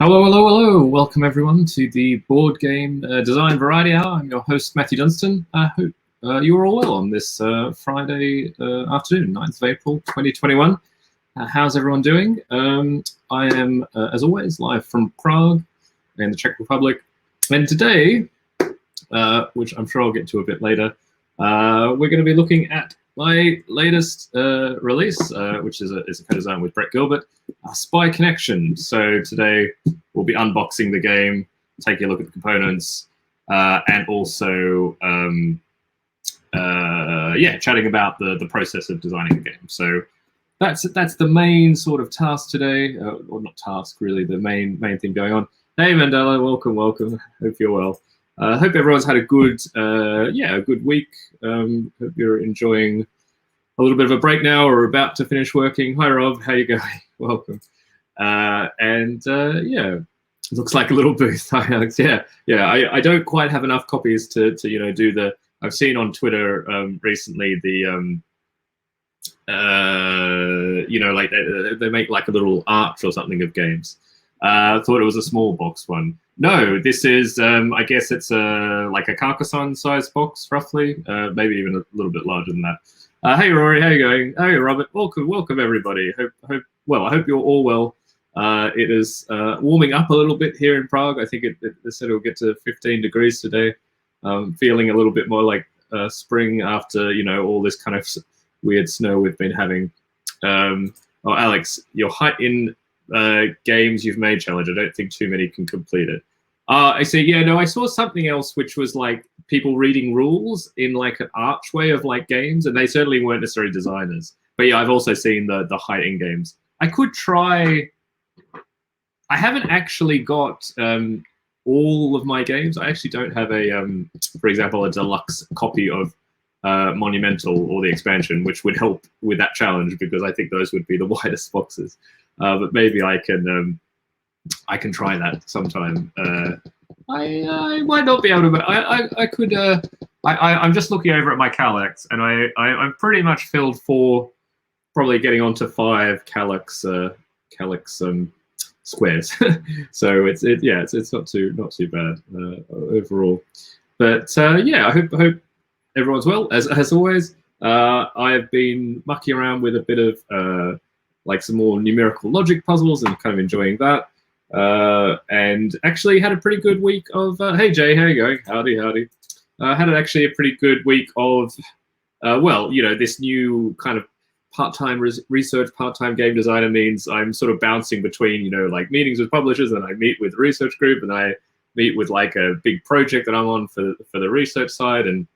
Hello, hello, hello. Welcome everyone to the Board Game Design Variety Hour. I'm your host, Matthew Dunstan. I hope you're all well on this Friday afternoon, 9th of April, 2021. How's everyone doing? I am, as always, live from Prague in the Czech Republic. And today, which I'm sure I'll get to a bit later, we're going to be looking at my latest release, which is a co-design with Brett Gilbert, Spy Connection. So today we'll be unboxing the game, taking a look at the components, and also chatting about the process of designing the game. So that's the main sort of task today, or not task really, the main thing going on. Hey Mandela, welcome. Hope you're well. Hope everyone's had a good week. Hope you're enjoying a little bit of a break now or about to finish working. Hi Rob, how you going? Welcome. It looks like a little booth. Hi Alex. I don't quite have enough copies to do the. I've seen on Twitter recently the they make like a little arch or something of games. Thought it was a small box one. No, this is, I guess it's like a Carcassonne size box, roughly, maybe even a little bit larger than that. Hey Rory, how you going? Hey Robert, welcome everybody. I hope you're all well. It is warming up a little bit here in Prague. I think they said it'll get to 15 degrees today. Feeling a little bit more like spring after all this kind of weird snow we've been having. Alex, your height in games you've made challenge. I don't think too many can complete it. I see. Yeah, no, I saw something else which was like people reading rules in like an archway of like games, and they certainly weren't necessarily designers. But yeah, I've also seen the height in games. I could try. I haven't actually got all of my games. I actually don't have a, for example, a deluxe copy of Monumental or the expansion, which would help with that challenge because I think those would be the widest boxes. But maybe I can try that sometime. I might not be able to, but I could. I'm just looking over at my Calyx, and I'm pretty much filled for probably getting onto 5 Calyx squares. So it's not too bad overall. But I hope everyone's well as always. I've been mucking around with a bit of like some more numerical logic puzzles and kind of enjoying that. And actually had a pretty good week of, hey Jay, how you going? Howdy. Had actually a pretty good week of, this new kind of part-time research, part-time game designer means I'm sort of bouncing between, like meetings with publishers, and I meet with the research group, and I meet with like a big project that I'm on for the research side. And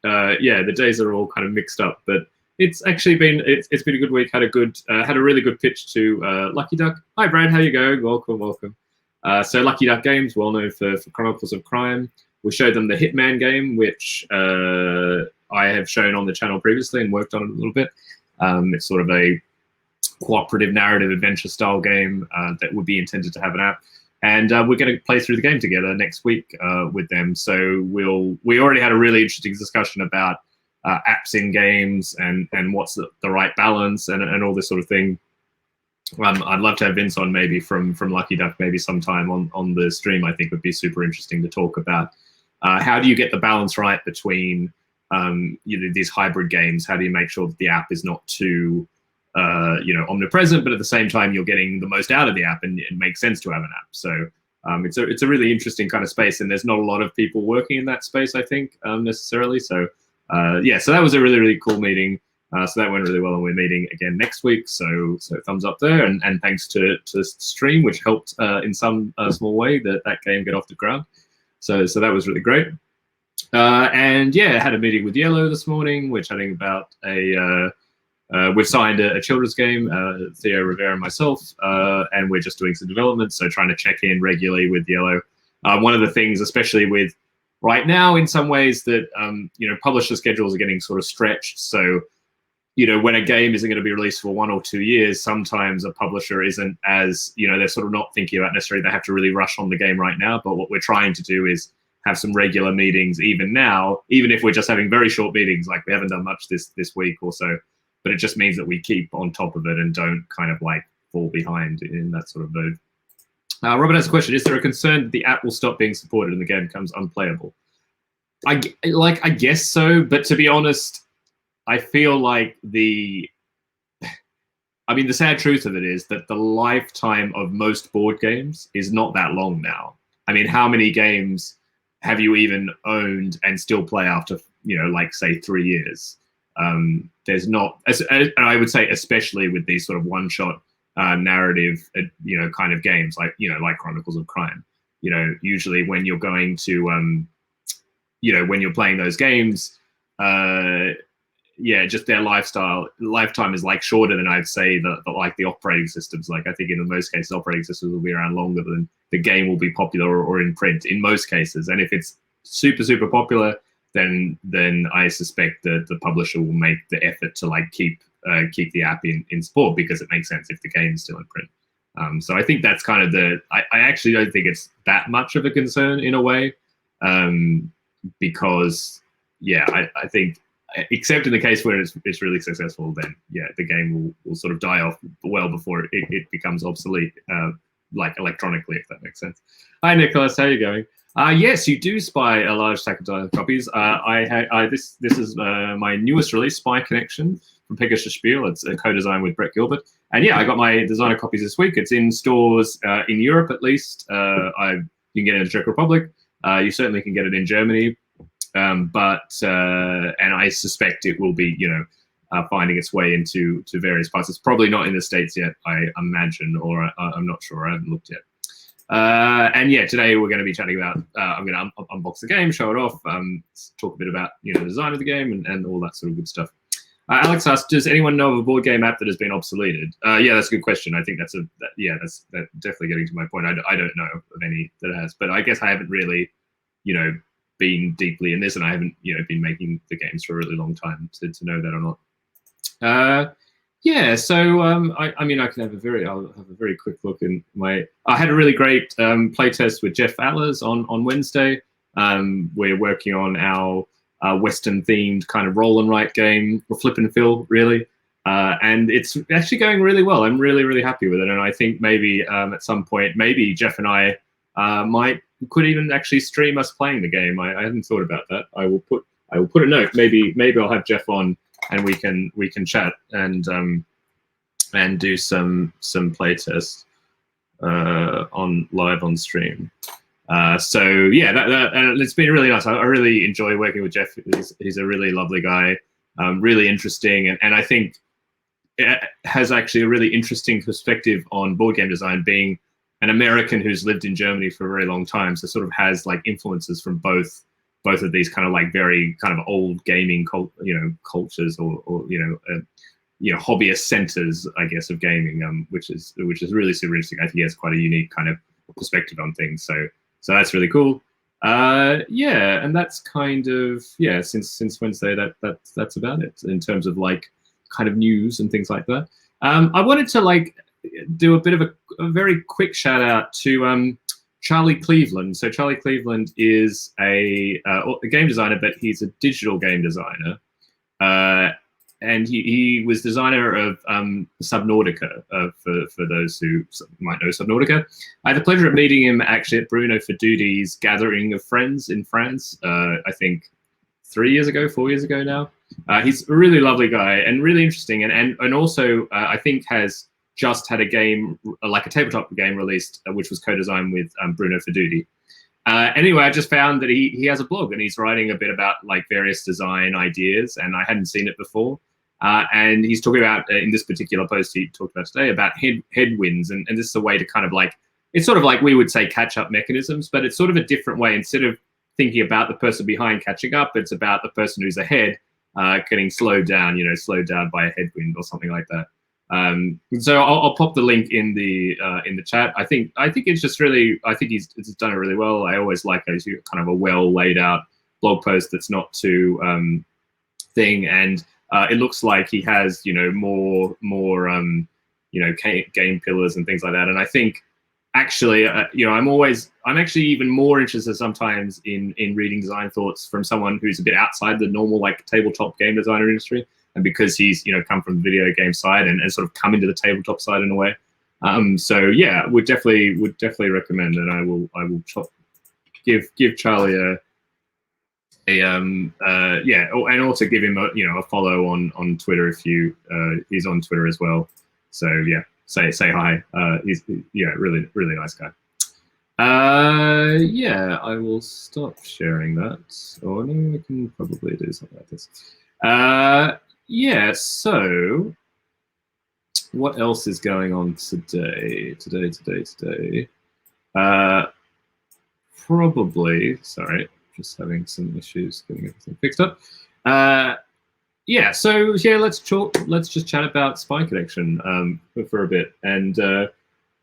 the days are all kind of mixed up, but it's actually been it's been a good week. Had a really good pitch to Lucky Duck. Hi Brad, how you going? Welcome. So Lucky Duck Games, well known for Chronicles of Crime. We showed them the Hitman game, which I have shown on the channel previously and worked on it a little bit. It's sort of a cooperative narrative adventure style game that would be intended to have an app. And we're going to play through the game together next week with them. So we already had a really interesting discussion about apps in games and what's the right balance and all this sort of thing. I'd love to have Vince on maybe from Lucky Duck maybe sometime on the stream. I think would be super interesting to talk about how do you get the balance right between these hybrid games. How do you make sure that the app is not too omnipresent, but at the same time you're getting the most out of the app, and it makes sense to have an app. So it's a really interesting kind of space, and there's not a lot of people working in that space, I think, necessarily. So so that was a really, really cool meeting. So that went really well, and we're meeting again next week. So thumbs up there, and thanks to Stream, which helped in some small way that game get off the ground. So that was really great. Had a meeting with Yellow this morning. We're chatting about we've signed a children's game, Theo Rivera and myself, and we're just doing some development. So trying to check in regularly with Yellow. One of the things, especially with right now, in some ways that publisher schedules are getting sort of stretched. So when a game isn't going to be released for 1 or 2 years, sometimes a publisher isn't as they're sort of not thinking about necessarily they have to really rush on the game right now. But what we're trying to do is have some regular meetings even now, even if we're just having very short meetings, like we haven't done much this week or so. But it just means that we keep on top of it and don't kind of like fall behind in that sort of mode. Robert has a question. Is there a concern that the app will stop being supported and the game becomes unplayable? I guess so, but to be honest, I feel like the sad truth of it is that the lifetime of most board games is not that long now. I mean, how many games have you even owned and still play after, like say 3 years? There's not, and I would say especially with these sort of one-shot narrative, kind of games like Chronicles of Crime. Usually when you're going to, when you're playing those games, just their lifetime is like shorter than I'd say the operating systems. Like I think in most cases, operating systems will be around longer than the game will be popular or in print in most cases. And if it's super, super popular, then I suspect that the publisher will make the effort to like keep the app in support, because it makes sense if the game is still in print. So I think that's kind of I actually don't think it's that much of a concern in a way, because I think, except in the case where it's really successful, then the game will sort of die off well before it becomes obsolete, like electronically, if that makes sense. Hi Nicholas, how are you going? Yes, you do spy a large stack of design copies. This is my newest release, Spy Connection from Pegasus Spiel. It's a co-design with Brett Gilbert, and I got my designer copies this week. It's in stores in Europe at least. You can get it in the Czech Republic. You certainly can get it in Germany. And I suspect it will be, finding its way into various parts. It's probably not in the States yet, I imagine, or I'm not sure. I haven't looked yet. Today we're going to be chatting about. I'm going to unbox the game, show it off, talk a bit about the design of the game and all that sort of good stuff. Alex asked, does anyone know of a board game app that has been obsoleted? That's a good question. I think that's definitely getting to my point. I don't know of any that has, but I guess I haven't really, been deeply in this, and I haven't been making the games for a really long time to know that or not. I'll have a very quick look in my. I had a really great playtest with Jeff Atlas on Wednesday. We're working on our Western themed kind of roll and write game, or flip and fill really, and it's actually going really well. I'm really, really happy with it, and I think maybe at some point, maybe Jeff and I could even actually stream us playing the game. I hadn't thought about that. I will put a note. Maybe I'll have Jeff on and we can chat and do some playtest on live on stream. And it's been really nice. I really enjoy working with Jeff. He's a really lovely guy, really interesting, and I think it has actually a really interesting perspective on board game design, being an American who's lived in Germany for a very long time, so sort of has like influences from both of these kind of like very kind of old gaming cultures or hobbyist centers, I guess, of gaming, which is really super interesting. I think he has quite a unique kind of perspective on things, so that's really cool. And that's kind of since Wednesday, that's about it in terms of like kind of news and things like that. I wanted to like do a bit of a very quick shout out to Charlie Cleveland. So Charlie Cleveland is a game designer, but he's a digital game designer, and he was designer of Subnautica. For those who might know Subnautica, I had the pleasure of meeting him actually at Bruno Feduti's gathering of friends in France. I think 4 years ago now. He's a really lovely guy and really interesting, and also I think has just had a game, like a tabletop game released, which was co-designed with Bruno Feduti. Anyway, I just found that he has a blog and he's writing a bit about like various design ideas, and I hadn't seen it before. And he's talking about, in this particular post he talked about today, about headwinds, and this is a way to kind of like, it's sort of like we would say catch-up mechanisms, but it's sort of a different way. Instead of thinking about the person behind catching up, it's about the person who's ahead getting slowed down by a headwind or something like that. So I'll pop the link in the chat. I think it's just really, I think he's done it really well. I always like those kind of a well laid out blog post that's not too thing, and it looks like he has more game pillars and things like that. And I think actually I'm actually even more interested sometimes in reading design thoughts from someone who's a bit outside the normal like tabletop game designer industry. And because he's come from the video game side and sort of come into the tabletop side in a way, So yeah, would definitely recommend, and I will give Charlie yeah, and also give him a follow on Twitter if he's on Twitter as well. So yeah, say hi. He's really nice guy. Yeah, I will stop sharing that. Or no, I can probably do something like this. Yeah, so what else is going on today? Probably, sorry, just having some issues getting everything fixed up. Yeah, so yeah, let's just chat about Spy Connection for a bit. And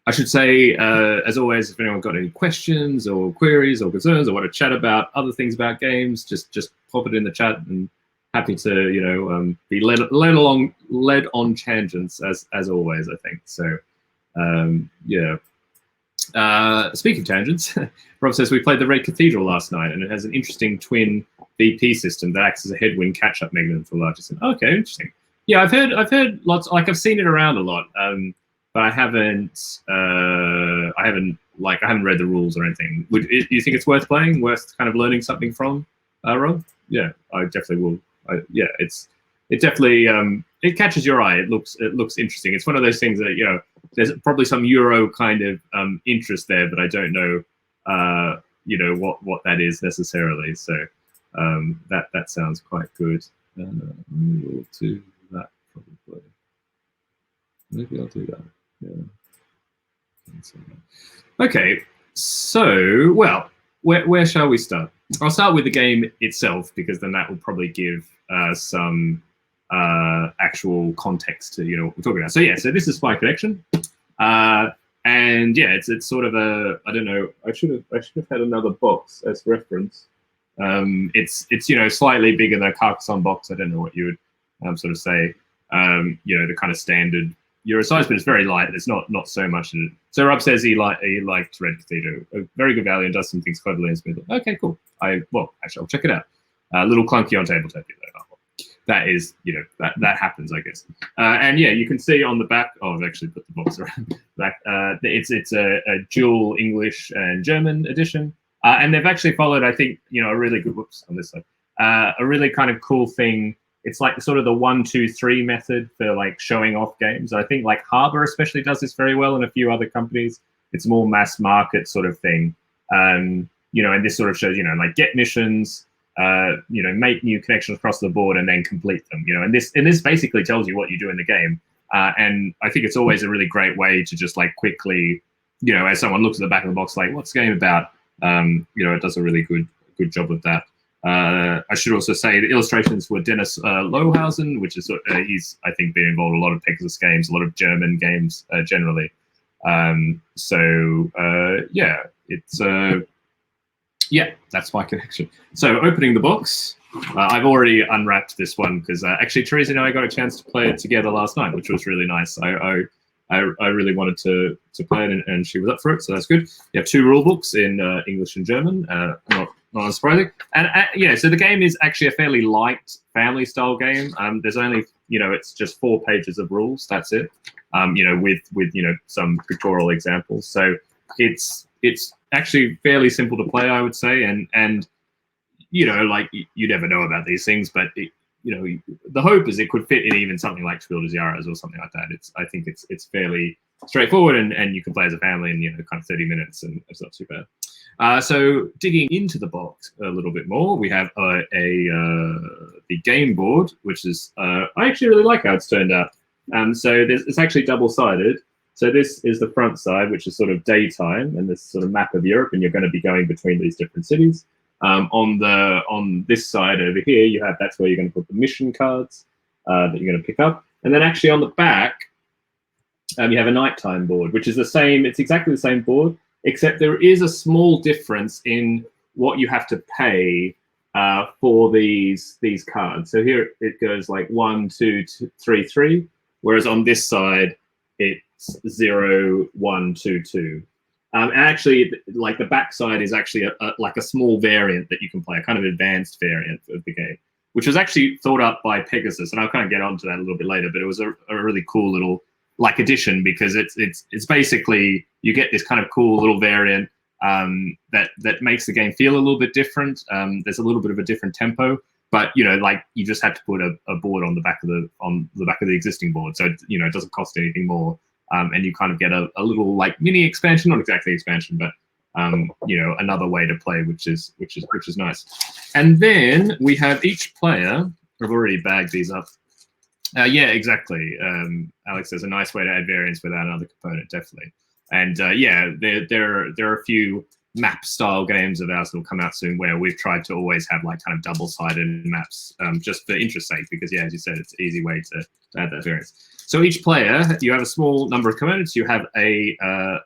I should say, as always, if anyone got any questions or queries or concerns or want to chat about other things about games, just pop it in the chat, and happy to be led on tangents as always, I think. So yeah. Speaking of tangents, Rob says we played the Red Cathedral last night, and it has an interesting twin BP system that acts as a headwind catch-up mechanism for larger systems. Okay, interesting. Yeah, I've heard lots. Like I've seen it around a lot, but I haven't read the rules or anything. Do you think it's worth playing? Worth kind of learning something from, Rob? Yeah, I definitely will. Yeah, it definitely it catches your eye. It looks interesting. It's one of those things that there's probably some Euro kind of interest there, but I don't know what that is necessarily. So that sounds quite good. We'll do that probably. Maybe I'll do that. Yeah. Okay. So where shall we start? I'll start with the game itself, because then that will probably give some actual context to what we're talking about. So yeah, so this is Spy Connection, and yeah, it's sort of a, I don't know, I should have had another box as reference. It's slightly bigger than a Carcassonne box. I don't know what you would sort of say. The kind of standard Euro size, but it's very light. There's not so much in it. So Rob says he liked Red Cathedral, a very good value, and does some things cleverly and smoothly. Okay, cool. Actually, I'll check it out. A little clunky on tabletop. That is, that happens, I guess. And yeah, you can see on the back. Oh, I've actually put the box around back. It's a dual English and German edition, and they've actually followed, I think, a really good. Whoops, on this side. A really kind of cool thing. It's like sort of the 1, 2, 3 method for like showing off games. I think like Harbor especially does this very well, and a few other companies. It's more mass market sort of thing. And this sort of shows, like get missions, make new connections across the board and then complete them, and this basically tells you what you do in the game. And I think it's always a really great way to just like quickly, as someone looks at the back of the box, like, what's the game about? It does a really good job of that. I should also say the illustrations were Dennis Lohausen, which is he's, I think, been involved in a lot of Pegasus games, a lot of German games generally. Yeah, it's yeah, that's my connection. So opening the box, I've already unwrapped this one because actually Teresa and I got a chance to play it together last night, which was really nice. I really wanted to play it, and she was up for it, so that's good. You have 2 rule books in English and German, not surprising. And yeah, so the game is actually a fairly light family-style game. There's only, it's just 4 pages of rules. That's it. With some pictorial examples. So it's actually fairly simple to play, I would say. And like you never know about these things, but the hope is it could fit in even something like Twill Yaras or something like that. I think it's fairly straightforward, and you can play as a family in kind of 30 minutes, and it's not too bad. So digging into the box a little bit more, we have the game board, which is I actually really like how it's turned out. So it's actually double-sided. So this is the front side, which is sort of daytime, and this sort of map of Europe, and you're going to be going between these different cities. On this side over here, that's where you're going to put the mission cards that you're going to pick up, and then actually on the back, you have a nighttime board, which is the same. It's exactly the same board, except there is a small difference in what you have to pay for these cards. So here it goes like 1, 2, 3, 3, whereas on this side it's 0, 1, 2, 2. And actually, like the back side is actually like a small variant that you can play, a kind of advanced variant of the game, which was actually thought up by Pegasus, and I'll kind of get onto that a little bit later. But it was a really cool little like addition, because it's basically you get this kind of cool little variant that makes the game feel a little bit different. There's a little bit of a different tempo, but like you just have to put a board on the back of the existing board, so it doesn't cost anything more, and you kind of get a little like mini expansion, not exactly expansion, but another way to play, which is nice. And then we have each player. I've already bagged these up. Yeah, exactly. Alex, there's a nice way to add variance without another component, definitely. And yeah, there are a few map style games of ours that will come out soon where we've tried to always have like kind of double-sided maps, just for interest sake, because yeah, as you said, it's an easy way to add that variance. So each player, you have a small number of components. You have a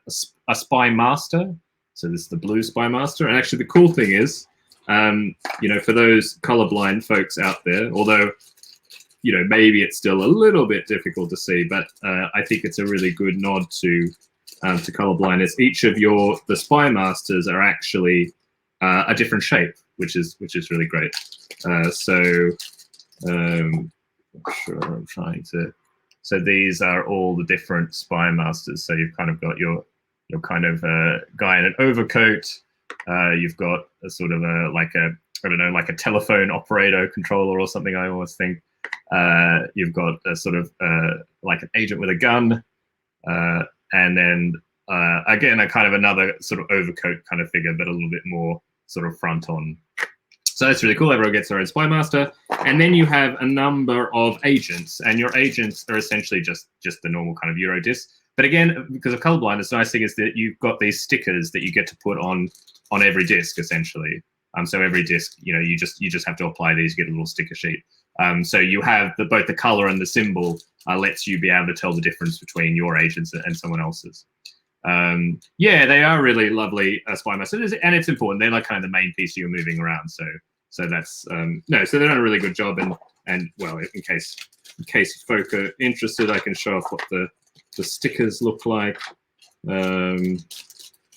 spy master. So this is the blue spy master. And actually the cool thing is, for those colorblind folks out there, although maybe it's still a little bit difficult to see, but I think it's a really good nod to colorblindness. Each of the spy masters are actually a different shape, which is really great. I'm trying to. So these are all the different spy masters. So you've kind of got your kind of guy in an overcoat. You've got a sort of like a telephone operator controller or something, I always think. You've got a sort of like an agent with a gun, and then again a kind of another sort of overcoat kind of figure, but a little bit more sort of front on. So that's really cool. Everyone gets their own spy master, and then you have a number of agents, and your agents are essentially just the normal kind of Euro disc. But again, because of colorblindness, the nice thing is that you've got these stickers that you get to put on every disc essentially. So every disc, you just have to apply these, you get a little sticker sheet. So you have both the color and the symbol lets you be able to tell the difference between your agents and someone else's. Yeah, they are really lovely spy masters, and it's important. They're like kind of the main piece you're moving around. So that's so they've done a really good job. And well, in case folk are interested, I can show off what the stickers look like.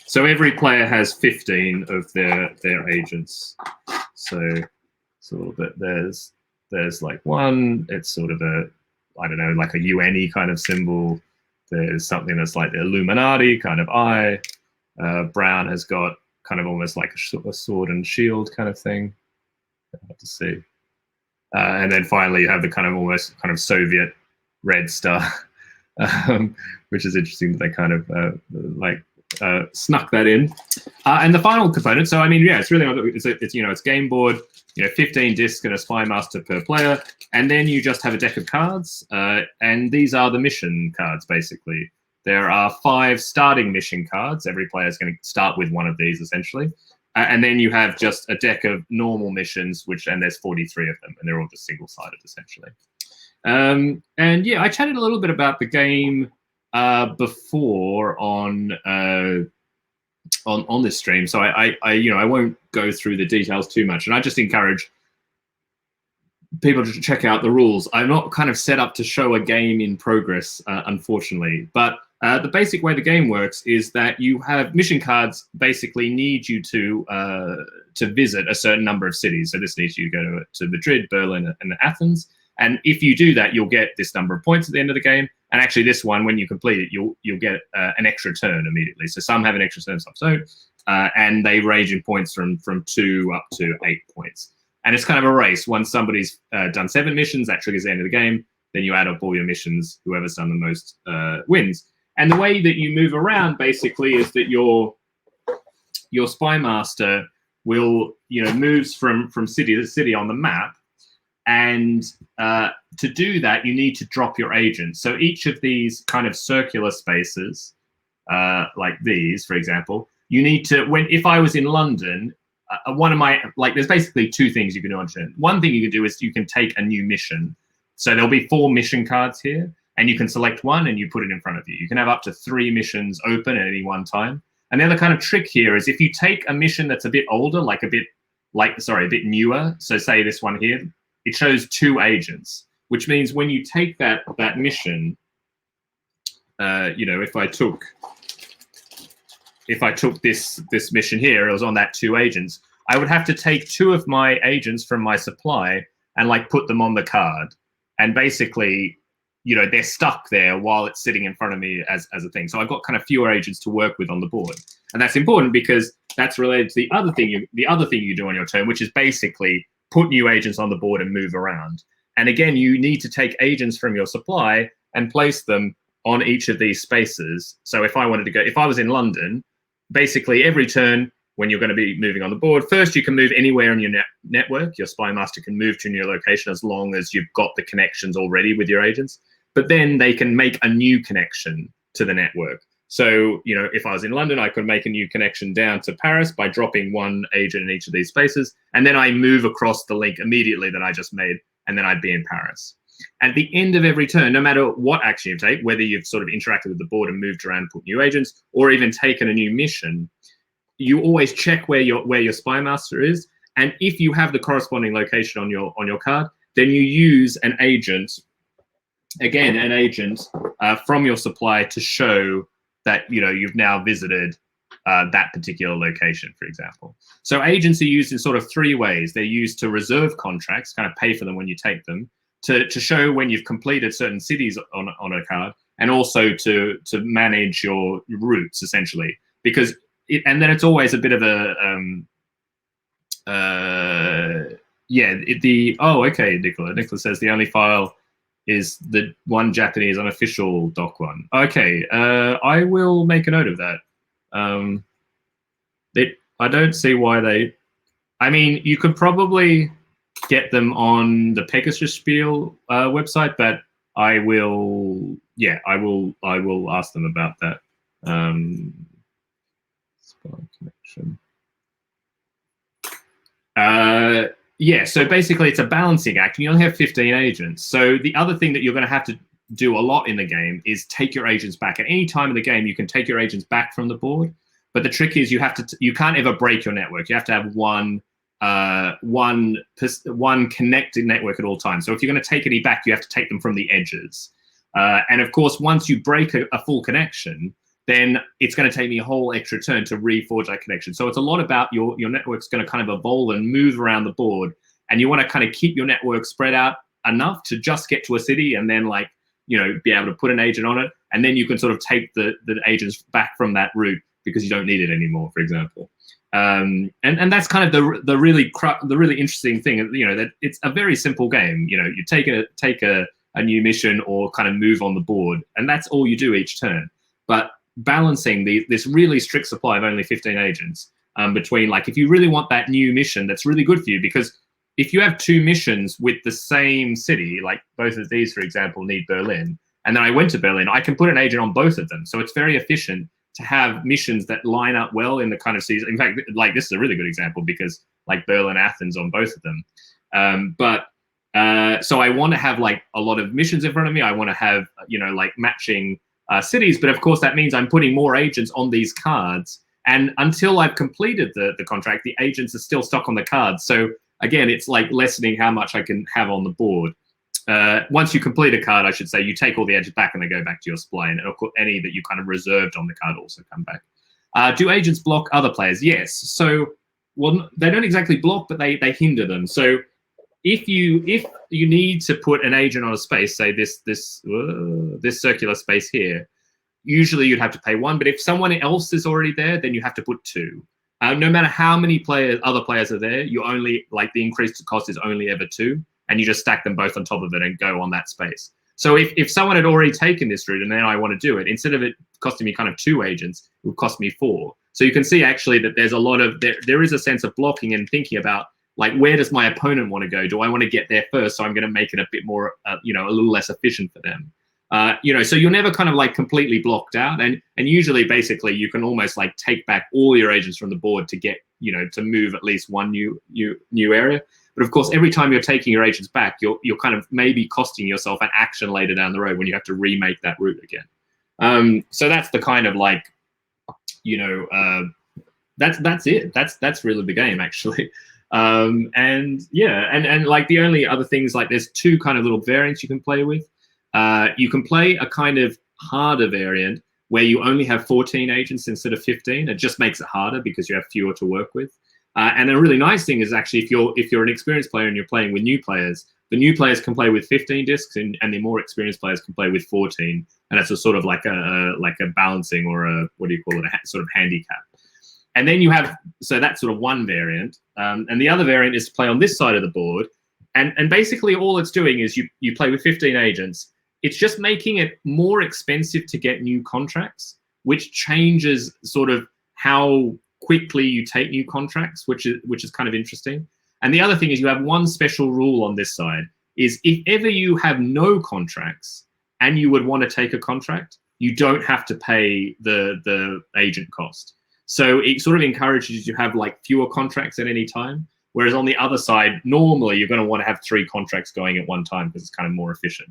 So every player has 15 of their agents. So that there's like one. It's sort of like a UN-y kind of symbol. There's something that's like the Illuminati kind of eye. Brown has got kind of almost like a sword and shield kind of thing. I'll have to see. And then finally you have the kind of almost kind of Soviet red star, which is interesting that they kind of snuck that in. And the final component, so I mean, yeah, it's really, it's game board, 15 discs and a spy master per player, and then you just have a deck of cards, and these are the mission cards, basically. There are 5 starting mission cards. Every player is going to start with one of these, essentially. And then you have just a deck of normal missions, and there's 43 of them, and they're all just single-sided, essentially. And yeah, I chatted a little bit about the game before on this stream, so I won't go through the details too much, and I just encourage people to check out the rules. I'm not kind of set up to show a game in progress, unfortunately, but the basic way the game works is that you have mission cards basically need you to visit a certain number of cities. So this needs you to go to Madrid, Berlin, and Athens. And if you do that, you'll get this number of points at the end of the game. And actually, this one, when you complete it, you'll get an extra turn immediately. So some have an extra turn, some don't, and they range in points from 2 up to 8 points. And it's kind of a race. Once somebody's done 7 missions, that triggers the end of the game. Then you add up all your missions. Whoever's done the most wins. And the way that you move around basically is that your spy master will moves from city to city on the map. And to do that, you need to drop your agents. So each of these kind of circular spaces, like these, for example, you need to, if I was in London, there's basically 2 things you can do on turn. One thing you can do is you can take a new mission. So there'll be 4 mission cards here, and you can select one and you put it in front of you. You can have up to 3 missions open at any one time. And the other kind of trick here is if you take a mission that's a bit older, a bit newer, so say this one here, it shows 2 agents, which means when you take that mission, if I took this mission here, it was on that 2 agents, I would have to take 2 of my agents from my supply and put them on the card. And basically, they're stuck there while it's sitting in front of me as a thing. So I've got kind of fewer agents to work with on the board, and that's important because that's related to the other thing you do on your turn, which is basically put new agents on the board and move around. And again, you need to take agents from your supply and place them on each of these spaces. So if I was in London, basically every turn when you're going to be moving on the board, first you can move anywhere in your network. Your spy master can move to a new location as long as you've got the connections already with your agents. But then they can make a new connection to the network. So, if I was in London, I could make a new connection down to Paris by dropping one agent in each of these spaces. And then I move across the link immediately that I just made, and then I'd be in Paris. At the end of every turn, no matter what action you take, whether you've sort of interacted with the board and moved around and put new agents, or even taken a new mission, you always check where your spy master is. And if you have the corresponding location on your card, then you use an agent, from your supply to show that you've now visited that particular location, for example. So agents are used in sort of three ways. They're used to reserve contracts, kind of pay for them when you take them, to show when you've completed certain cities on a card, and also to manage your routes, essentially. Because and then it's always a bit of a Nicola says the only file is the one Japanese unofficial doc one. Okay, I will make a note of that. I don't see why they. I mean, you could probably get them on the Pegasus Spiel website, but I will ask them about that. Spy connection. So basically it's a balancing act. You only have 15 agents. So the other thing that you're going to have to do a lot in the game is take your agents back. At any time in the game, you can take your agents back from the board. But the trick is you can't ever break your network. You have to have one connected network at all times. So if you're going to take any back, you have to take them from the edges. And of course, once you break a full connection, then it's going to take me a whole extra turn to reforge that connection. So it's a lot about your network's going to kind of evolve and move around the board. And you want to kind of keep your network spread out enough to just get to a city and then be able to put an agent on it. And then you can sort of take the agents back from that route because you don't need it anymore, for example. And that's kind of the really interesting thing, that it's a very simple game. You take a new mission or kind of move on the board, and that's all you do each turn. But balancing this really strict supply of only 15 agents between, like, if you really want that new mission that's really good for you, because if you have two missions with the same city, like both of these, for example, need Berlin, and then I went to Berlin, I can put an agent on both of them. So it's very efficient to have missions that line up well in the kind of season. In fact, like, this is a really good example because like Berlin, Athens on both of them. So I want to have like a lot of missions in front of me. I want to have, like matching cities, but of course that means I'm putting more agents on these cards. And until I've completed the contract, the agents are still stuck on the cards. So again, it's like lessening how much I can have on the board. Once you complete a card, I should say, you take all the edges back and they go back to your supply. And of course, any that you kind of reserved on the card also come back. Do agents block other players? Yes. So, well, they don't exactly block, but they hinder them. So if you need to put an agent on a space, say this circular space here, usually you'd have to pay one. But if someone else is already there, then you have to put two. No matter how many other players are there, you only, like, the increased cost is only ever two, and you just stack them both on top of it and go on that space. So if someone had already taken this route and then I want to do it, instead of it costing me kind of two agents, it would cost me four. So you can see actually that there's a lot of, there is a sense of blocking and thinking about, like, where does my opponent want to go? Do I want to get there first? So I'm going to make it a bit more, a little less efficient for them. So you're never kind of like completely blocked out. And usually basically you can almost like take back all your agents from the board to get, to move at least one new area. But of course, every time you're taking your agents back, you're kind of maybe costing yourself an action later down the road when you have to remake that route again. So that's the kind of like, that's it. That's really the game, actually. And like the only other things, like there's two kind of little variants you can play with. You can play a kind of harder variant where you only have 14 agents instead of 15. It just makes it harder because you have fewer to work with. And a really nice thing is actually if you're an experienced player and you're playing with new players, the new players can play with 15 discs, and the more experienced players can play with 14. And that's a sort of like a balancing, or a, what do you call it, a sort of handicap. And then you have, so that's sort of one variant. And the other variant is to play on this side of the board. And basically all it's doing is you play with 15 agents. It's just making it more expensive to get new contracts, which changes sort of how quickly you take new contracts, which is kind of interesting. And the other thing is you have one special rule on this side, is if ever you have no contracts and you would want to take a contract, you don't have to pay the agent cost. So it sort of encourages you to have like fewer contracts at any time. Whereas on the other side, normally you're going to want to have 3 contracts going at one time because it's kind of more efficient.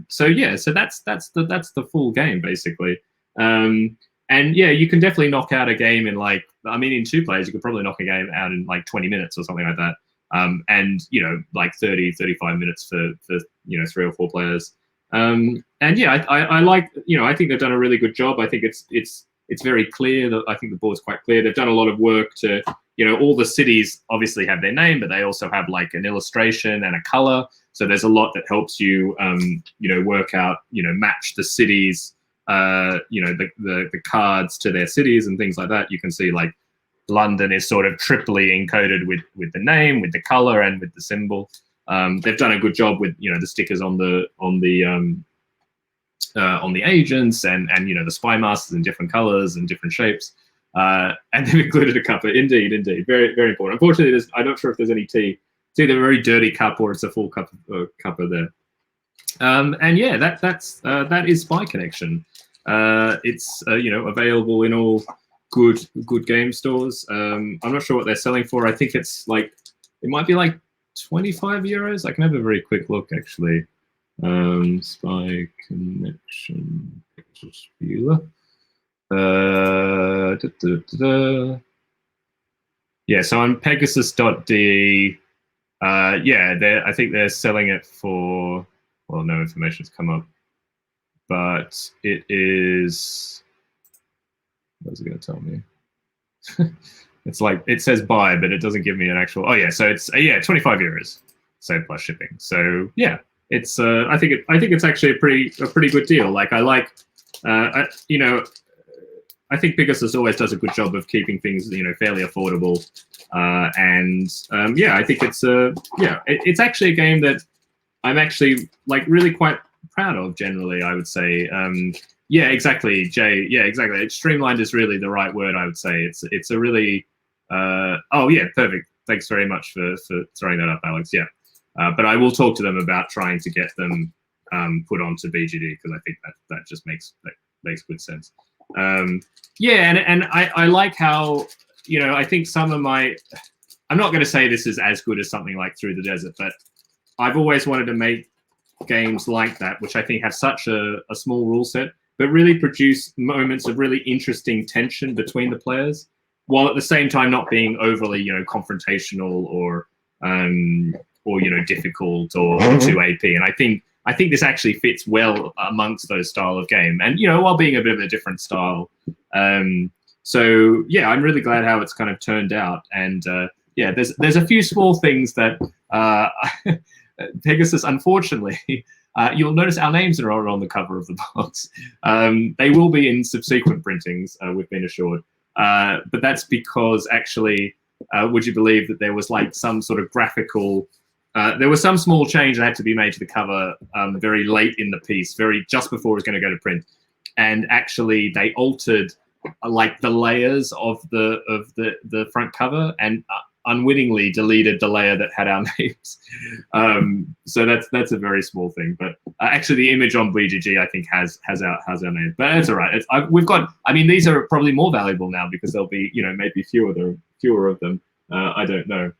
So yeah, so that's the full game basically. And yeah, you can definitely knock out a game in like, I mean, in 2 players, you could probably knock a game out in like 20 minutes or something like that. And you know, like 30, 35 minutes for 3 or 4 players. And yeah, I like, I think they've done a really good job. I think it's very clear. That I think the board's quite clear. They've done a lot of work to, all the cities obviously have their name, but they also have like an illustration and a color. So there's a lot that helps you, work out, match the cities, the cards to their cities and things like that. You can see like London is sort of triply encoded with the name, with the color, and with the symbol. They've done a good job with, the stickers on the agents and the spy masters in different colors and different shapes. And they've included a cuppa. Indeed. Very, very important. Unfortunately, I'm not sure if there's any tea. It's either a very dirty cup or it's a full cuppa there. And yeah, that is Spy Connection. It's available in all good game stores. I'm not sure what they're selling for. I think it's like, it might be like 25 euros. I can have a very quick look actually. Spy Connection pictures viewer. Yeah, so on Pegasus.de, I think they're selling it for, well, no information's come up, but it is, what's it going to tell me? It's like, it says buy, but it doesn't give me an actual, oh yeah, so it's, 25 euros, so plus shipping. So yeah, it's, I think it's actually a pretty good deal. Like I like, I think Pegasus always does a good job of keeping things, fairly affordable. I think it's actually a game that I'm actually like really quite proud of generally, I would say. Yeah, exactly, Jay. Yeah, exactly. Streamlined is really the right word, I would say. It's a really, oh yeah, perfect. Thanks very much for throwing that up, Alex. Yeah. But I will talk to them about trying to get them put onto BGD, because I think that just makes good sense. And I like how, I think some of my, I'm not going to say this is as good as something like Through the Desert, but I've always wanted to make games like that, which I think have such a small rule set, but really produce moments of really interesting tension between the players, while at the same time not being overly, confrontational or difficult or too AP. And I think this actually fits well amongst those style of game, and while being a bit of a different style. So yeah, I'm really glad how it's kind of turned out. And yeah, there's a few small things that Pegasus, unfortunately, you'll notice our names are on the cover of the box. They will be in subsequent printings, we've been assured. But that's because actually, would you believe that there was like some sort of graphical, there was some small change that had to be made to the cover very late in the piece, just before it was going to go to print, and actually they altered like the layers of the front cover and unwittingly deleted the layer that had our names. So that's a very small thing, but actually the image on BGG I think has our name, but that's all right. We've got. I mean, these are probably more valuable now because there'll be maybe fewer of them. I don't know.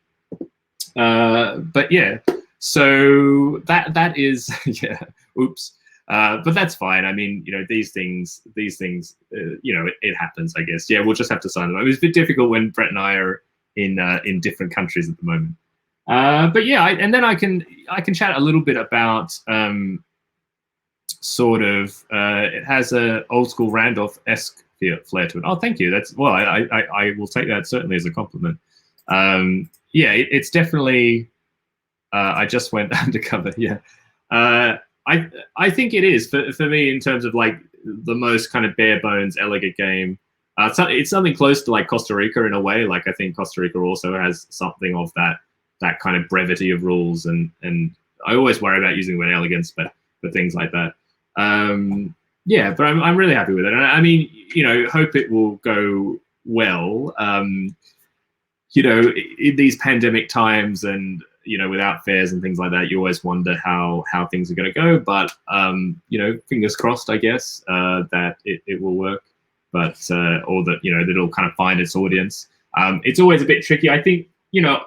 But yeah, so that is yeah. Oops. But that's fine. I mean, these things, it happens, I guess. Yeah, we'll just have to sign them. It was a bit difficult when Brett and I are in different countries at the moment. But yeah, and then I can chat a little bit about sort of it has a old school Randolph-esque flair to it. Oh, thank you. That's well, I will take that certainly as a compliment. Yeah, it's definitely. I just went undercover. Yeah, I think it is for me in terms of like the most kind of bare bones, elegant game. It's something close to like Costa Rica in a way. Like I think Costa Rica also has something of that kind of brevity of rules, and I always worry about using the word elegance, but for things like that. Yeah, but I'm really happy with it. And I mean, you know, hope it will go well. You know, in these pandemic times and, you know, without fairs and things like that, you always wonder how things are going to go. But, you know, fingers crossed, I guess, that it will work. But, or that, you know, that it'll kind of find its audience. It's always a bit tricky. I think, you know,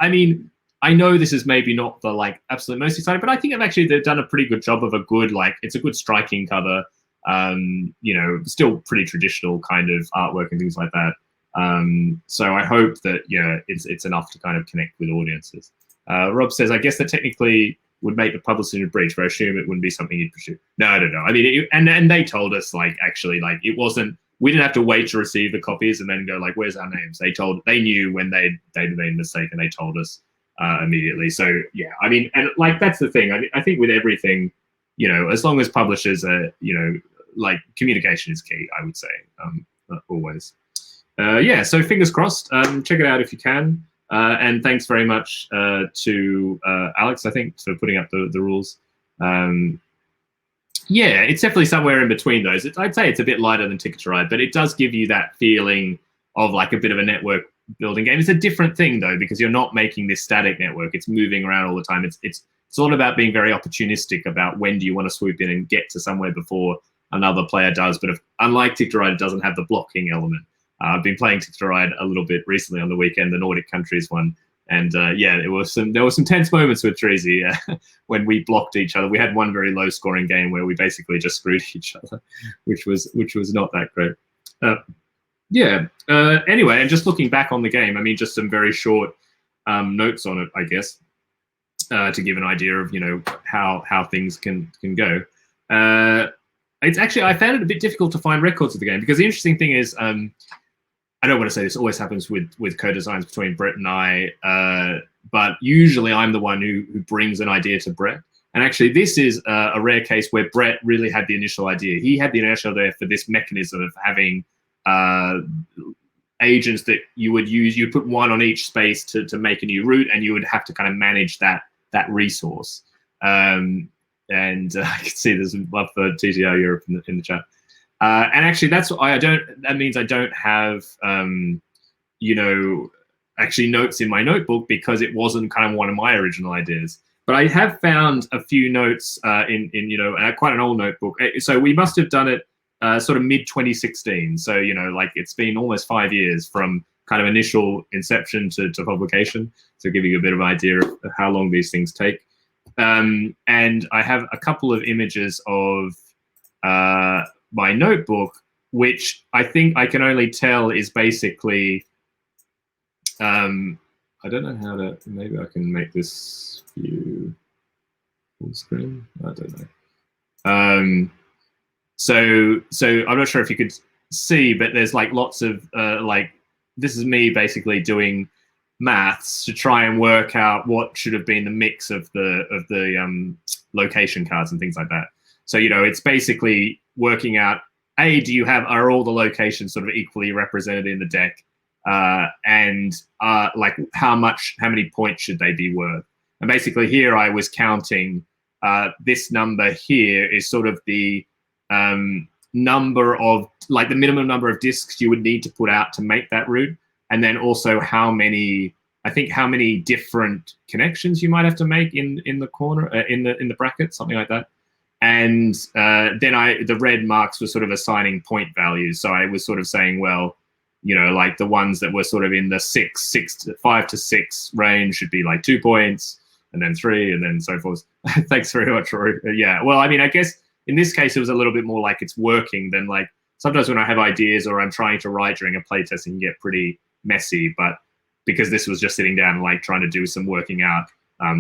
I mean, I know this is maybe not the like absolute most exciting, but I think they've done a pretty good job of a good, like, it's a good striking cover. You know, still pretty traditional kind of artwork and things like that. So I hope that, yeah, it's enough to kind of connect with audiences. Rob says, I guess that technically would make the publishing a breach, but I assume it wouldn't be something you'd pursue. No, I don't know. I mean, and they told us, like, actually, like, it wasn't, we didn't have to wait to receive the copies and then go like, where's our names? They knew when they'd made a mistake and they told us immediately. So yeah, I mean, and like, that's the thing. I think with everything, you know, as long as publishers are, you know, like, communication is key, I would say, always. Yeah, so fingers crossed. Check it out if you can. And thanks very much to Alex, I think, for putting up the rules. Yeah, it's definitely somewhere in between those. I'd say it's a bit lighter than Ticket to Ride, but it does give you that feeling of like a bit of a network building game. It's a different thing though, because you're not making this static network. It's moving around all the time. It's all about being very opportunistic about when do you want to swoop in and get to somewhere before another player does. But unlike Ticket to Ride, it doesn't have the blocking element. I've been playing Ticket to Ride a little bit recently on the weekend, the Nordic countries one. And yeah, there were some tense moments with Treasy when we blocked each other. We had one very low scoring game where we basically just screwed each other, which was not that great. Yeah. Anyway, and just looking back on the game, I mean, just some very short notes on it, I guess, to give an idea of, you know, how things can go. It's actually, I found it a bit difficult to find records of the game, because the interesting thing is, I don't want to say this always happens with co-designs between Brett and I, but usually I'm the one who brings an idea to Brett. And actually, this is a rare case where Brett really had the initial idea. He had the initial idea for this mechanism of having agents that you would use. You'd put one on each space to make a new route, and you would have to kind of manage that resource. And I can see there's love for TTR Europe in the chat. And actually, that's why that means I don't have, you know, actually notes in my notebook, because it wasn't kind of one of my original ideas. But I have found a few notes in you know, quite an old notebook. So we must have done it sort of mid 2016. So, you know, like, it's been almost 5 years from kind of initial inception to publication. So giving you a bit of an idea of how long these things take. And I have a couple of images of my notebook, which I think I can only tell is basically, I don't know how to, maybe I can make this view full screen. I don't know. So I'm not sure if you could see, but there's like lots of like, this is me basically doing maths to try and work out what should have been the mix of the location cards and things like that. So, you know, it's basically working out, are all the locations sort of equally represented in the deck, and like how many points should they be worth? And basically here I was counting, this number here is sort of the number of, like, the minimum number of discs you would need to put out to make that route, and then also how many different connections you might have to make in the corner, in the bracket, something like that. And then the red marks were sort of assigning point values. So I was sort of saying, well, you know, like the ones that were sort of in the 5 to 6 range should be like 2 points, and then 3, and then so forth. Thanks very much, Rory. Yeah, well, I mean, I guess in this case, it was a little bit more like it's working than, like, sometimes when I have ideas or I'm trying to write during a playtest, it can get pretty messy. But because this was just sitting down and like trying to do some working out,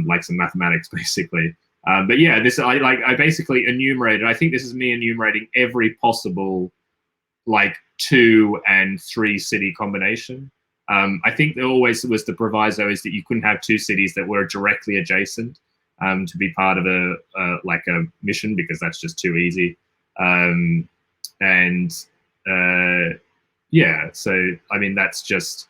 like some mathematics basically. But yeah, I basically enumerated, I think this is me enumerating every possible like 2 and 3 city combination. I think there always was the proviso is that you couldn't have two cities that were directly adjacent to be part of like a mission, because that's just too easy. And yeah, so I mean that's just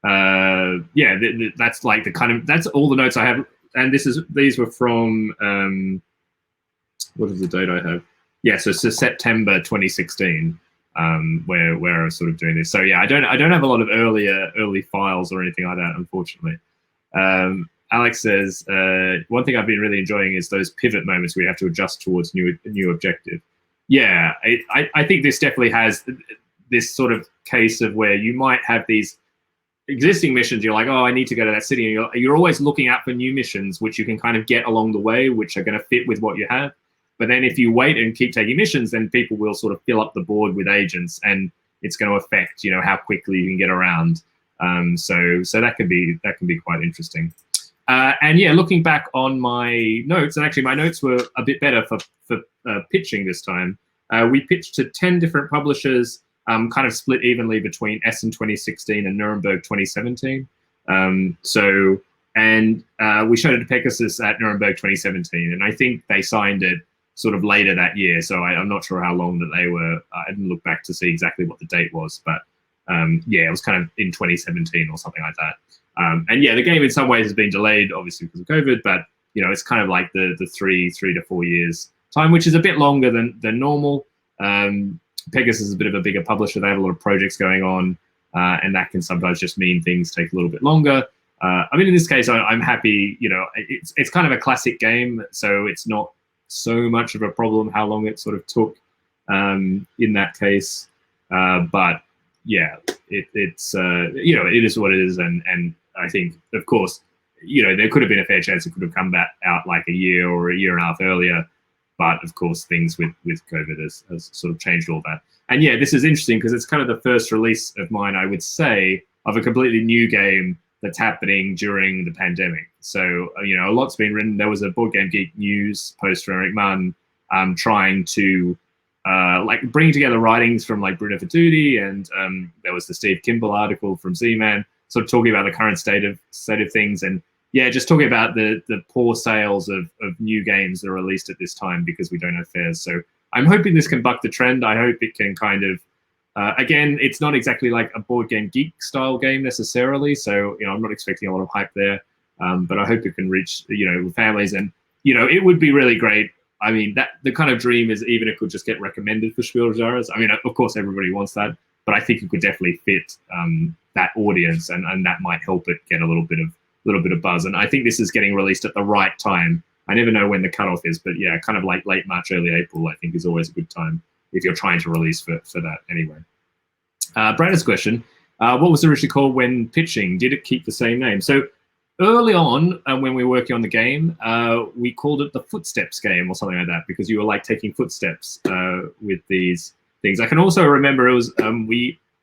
yeah, that's like the kind of, that's all the notes I have. And these were from what is the date I have? Yeah, so it's September 2016. Where I was sort of doing this. So yeah, I don't have a lot of early files or anything like that, unfortunately. Alex says one thing I've been really enjoying is those pivot moments where you have to adjust towards new objective. Yeah, I think this definitely has this sort of case of where you might have these existing missions. You're like, oh, I need to go to that city, and you're always looking out for new missions which you can kind of get along the way, which are going to fit with what you have. But then if you wait and keep taking missions, then people will sort of fill up the board with agents, and it's going to affect, you know, how quickly you can get around. So that can be quite interesting. And yeah, looking back on my notes, and actually my notes were a bit better for pitching this time. We pitched to 10 different publishers, kind of split evenly between Essen 2016 and Nuremberg 2017. We showed it to Pegasus at Nuremberg 2017, and I think they signed it sort of later that year. So I'm not sure how long that they were. I didn't look back to see exactly what the date was, but yeah, it was kind of in 2017 or something like that. And yeah, the game in some ways has been delayed, obviously because of COVID, but you know, it's kind of like the 3 to 4 years time, which is a bit longer than normal. Pegasus is a bit of a bigger publisher. They have a lot of projects going on, and that can sometimes just mean things take a little bit longer. I mean, in this case, I'm happy. You know, it's kind of a classic game, so it's not so much of a problem how long it sort of took in that case. But yeah, it's you know, it is what it is, and I think, of course, you know, there could have been a fair chance it could have come back out like a year or a year and a half earlier. But of course, things with COVID has sort of changed all that. And yeah, this is interesting because it's kind of the first release of mine, I would say, of a completely new game that's happening during the pandemic. So, you know, a lot's been written. There was a Board Game Geek news post from Eric Munn trying to like bring together writings from like Bruno Fatuti, and there was the Steve Kimball article from Z-Man, sort of talking about the current state of things, and yeah, just talking about the poor sales of new games that are released at this time because we don't have fairs. So I'm hoping this can buck the trend. I hope it can kind of again, it's not exactly like a Board Game Geek style game necessarily, so you know, I'm not expecting a lot of hype there. But I hope it can reach, you know, families, and you know, it would be really great. I mean, that the kind of dream is even it could just get recommended for Spielgenres. I mean, of course, everybody wants that, but I think it could definitely fit that audience, and that might help it get a little bit of buzz. And I think this is getting released at the right time. I never know when the cutoff is, but yeah, kind of like late March, early April, I think is always a good time if you're trying to release for that anyway. Brandon's question, what was it originally called when pitching? Did it keep the same name? So early on, when we were working on the game, we called it the Footsteps game or something like that, because you were like taking footsteps with these things. I can also remember it was,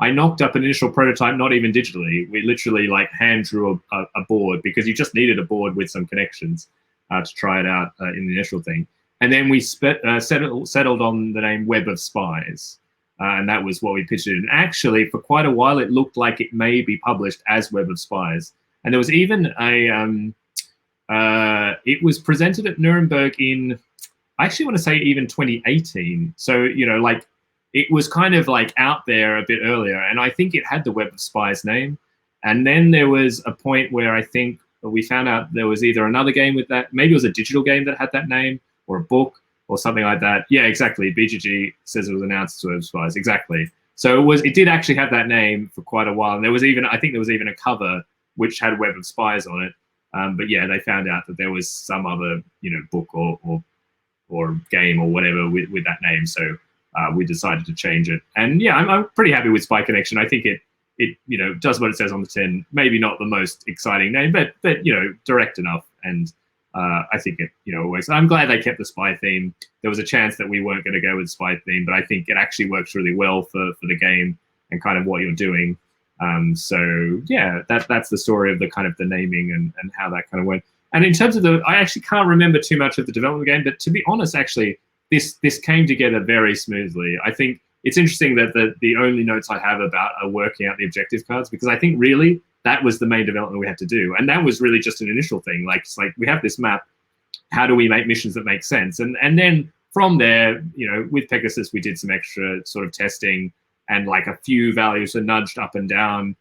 I knocked up an initial prototype, not even digitally. We literally like hand drew a board because you just needed a board with some connections to try it out in the initial thing. And then we settled on the name Web of Spies. And that was what we pitched it. And actually, for quite a while, it looked like it may be published as Web of Spies. And there was even it was presented at Nuremberg in, I actually want to say even 2018. So, you know, like it was kind of like out there a bit earlier. And I think it had the Web of Spies name. And then there was a point where I think we found out there was either another game with that, maybe it was a digital game that had that name, or a book, or something like that. Yeah, exactly. BGG says it was announced as Web of Spies. Exactly. So it did actually have that name for quite a while. And there was even, I think there was even a cover which had Web of Spies on it. But yeah, they found out that there was some other, you know, book or game or whatever with that name. So we decided to change it. And yeah, I'm pretty happy with Spy Connection. I think it you know, does what it says on the tin. Maybe not the most exciting name, but you know, direct enough. And I think it, you know, works. I'm glad they kept the spy theme. There was a chance that we weren't going to go with spy theme, but I think it actually works really well for the game and kind of what you're doing. So yeah, that's the story of the kind of the naming and how that kind of went. And in terms of I actually can't remember too much of the development of the game, but to be honest, actually, this came together very smoothly. I think it's interesting that the only notes I have about are working out the objective cards, because I think really that was the main development we had to do, and that was really just an initial thing. Like, it's like we have this map. How do we make missions that make sense? And then from there, you know, with Pegasus, we did some extra sort of testing, and like a few values are nudged up and down.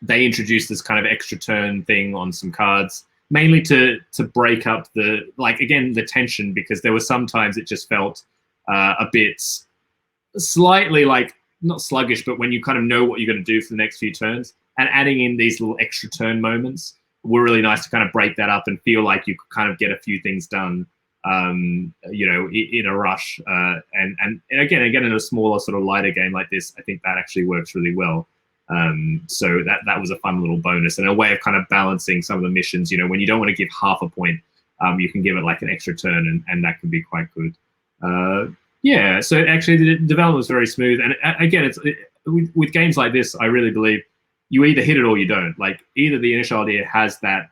They introduced this kind of extra turn thing on some cards, mainly to break up the, like, again, the tension, because there were sometimes it just felt a bit slightly like, not sluggish, but when you kind of know what you're going to do for the next few turns, and adding in these little extra turn moments were really nice to kind of break that up and feel like you could kind of get a few things done, you know, in a rush. And again, in a smaller, sort of lighter game like this, I think that actually works really well. So that was a fun little bonus, and a way of kind of balancing some of the missions. You know, when you don't want to give half a point, you can give it like an extra turn, and that can be quite good. Yeah, so actually the development was very smooth. And again, with games like this, I really believe you either hit it or you don't. Like, either the initial idea has that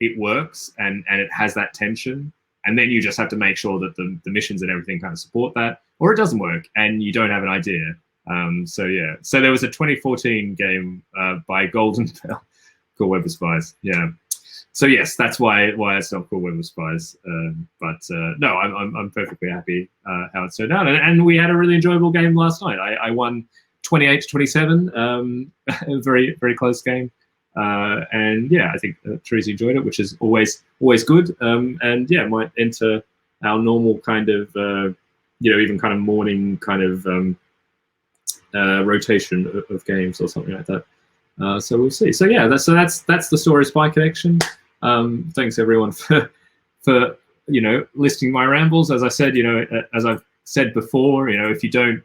it works and it has that tension, and then you just have to make sure that the missions and everything kind of support that, or it doesn't work and you don't have an idea. So yeah, so there was a 2014 game by Golden Bell called Web of Spies. Yeah. So yes, that's why it's not called Web of Spies. But no, I'm perfectly happy how it's turned out, and we had a really enjoyable game last night. I won 28-27, a very very close game, and yeah, I think Teresa enjoyed it, which is always good. And yeah, might enter our normal kind of you know, even kind of morning kind of rotation of games or something like that. So we'll see. So yeah, that's the Story Spy Connection. Thanks everyone for you know, listening to my rambles. As I said, you know, as I've said before, you know, if you don't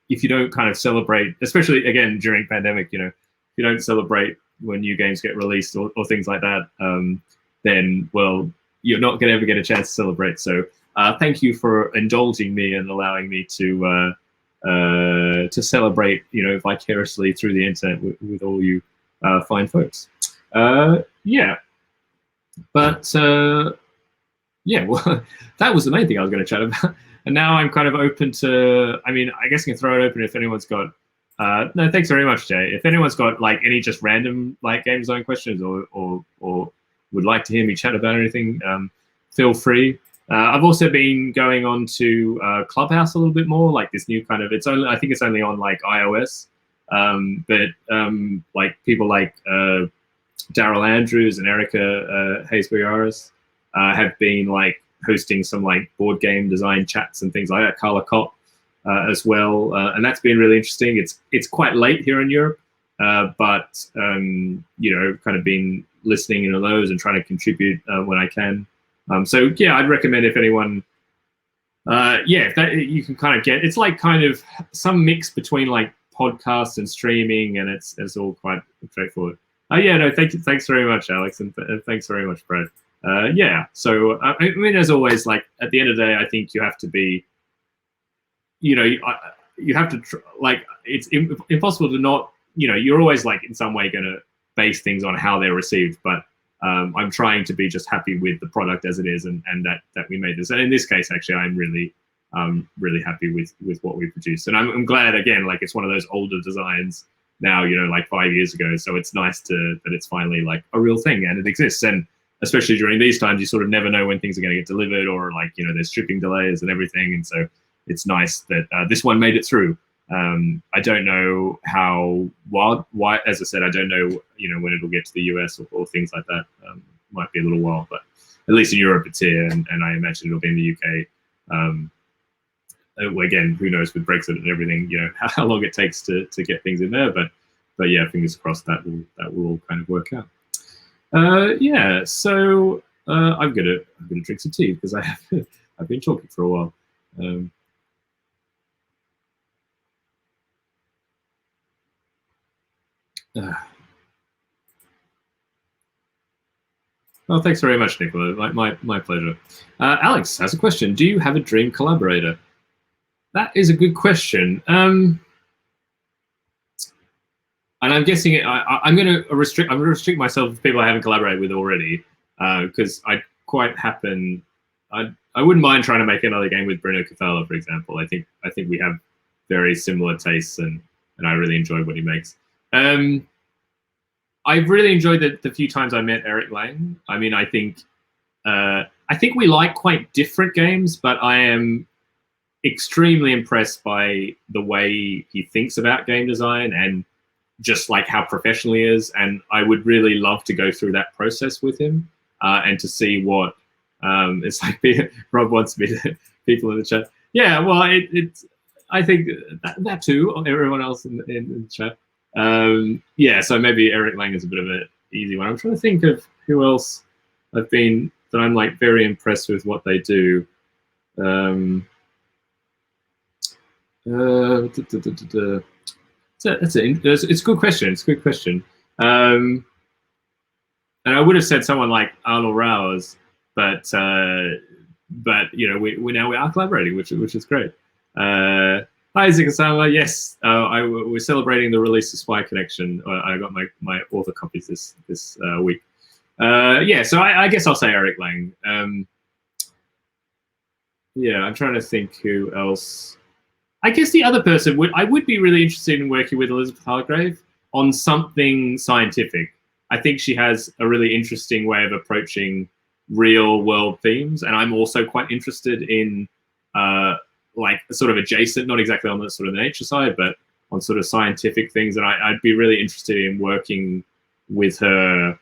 if you don't kind of celebrate, especially again during pandemic, you know, if you don't celebrate when new games get released or things like that, then, well, you're not going to ever get a chance to celebrate. So thank you for indulging me and allowing me to celebrate, you know, vicariously through the internet with all you fine folks. Yeah, but yeah, well, that was the main thing I was going to chat about. And now I'm kind of open to, I mean, I guess I can throw it open if anyone's got, no, thanks very much, Jay. If anyone's got like any just random like game design questions or would like to hear me chat about anything, feel free. I've also been going on to Clubhouse a little bit more, like this new kind of, I think it's only on like iOS, but like people like Daryl Andrews and Erica Hayesbury-Aris have been like hosting some like board game design chats and things like that. Carla Kopp as well, and that's been really interesting. It's quite late here in Europe, but you know, kind of been listening into those and trying to contribute when I can. So yeah, I'd recommend if anyone, yeah, if that you can kind of get, it's like kind of some mix between like podcast and streaming, and it's all quite straightforward. Yeah, no, thanks very much, Alex, and thanks very much, Brad. Yeah, so I mean, as always, like at the end of the day, I think you have to be, you know, you have to like, it's impossible to not, you know, you're always like in some way going to base things on how they're received, but I'm trying to be just happy with the product as it is, and that we made this. And in this case, actually, I'm really happy with what we produced, and I'm glad, again, like it's one of those older designs now, you know, like 5 years ago. So it's nice that it's finally like a real thing and it exists. And especially during these times, you sort of never know when things are going to get delivered, or like, you know, there's shipping delays and everything. And so it's nice that this one made it through. I don't know why, as I said, I don't know, you know, when it'll get to the US or things like that. Might be a little while, but at least in Europe it's here, and I imagine it'll be in the UK. Again, who knows with Brexit and everything, you know, how long it takes to get things in there. But yeah, fingers crossed that will all kind of work out. Yeah, so I'm gonna drink some tea because I've been talking for a while. Well, thanks very much, Nicola. My pleasure. Alex has a question. Do you have a dream collaborator? That is a good question. And I'm guessing I'm going to restrict myself to people I haven't collaborated with already, because I'd I wouldn't mind trying to make another game with Bruno Cathala, for example. I think we have very similar tastes, and I really enjoy what he makes. I've really enjoyed the few times I met Eric Lang. I mean, I think we like quite different games, but I am extremely impressed by the way he thinks about game design and just like how professional he is. And I would really love to go through that process with him and to see what it's like. Rob wants me to people in the chat. Yeah, well, it's I think that too. Everyone else in the chat. Yeah, so maybe Eric Lang is a bit of an easy one. I'm trying to think of who else I've been that I'm like very impressed with what they do. It's a good question. It's a good question. And I would have said someone like Arnold Rowers, but you know, we are collaborating, which is great. Hi Zikasama, yes, we're celebrating the release of Spy Connection. I got my author copies this week. Yeah, so I guess I'll say Eric Lang. Yeah, I'm trying to think who else. I guess the other person I would be really interested in working with Elizabeth Hargrave on something scientific. I think she has a really interesting way of approaching real world themes, and I'm also quite interested in like sort of adjacent, not exactly on the sort of the nature side, but on sort of scientific things. And I'd be really interested in working with her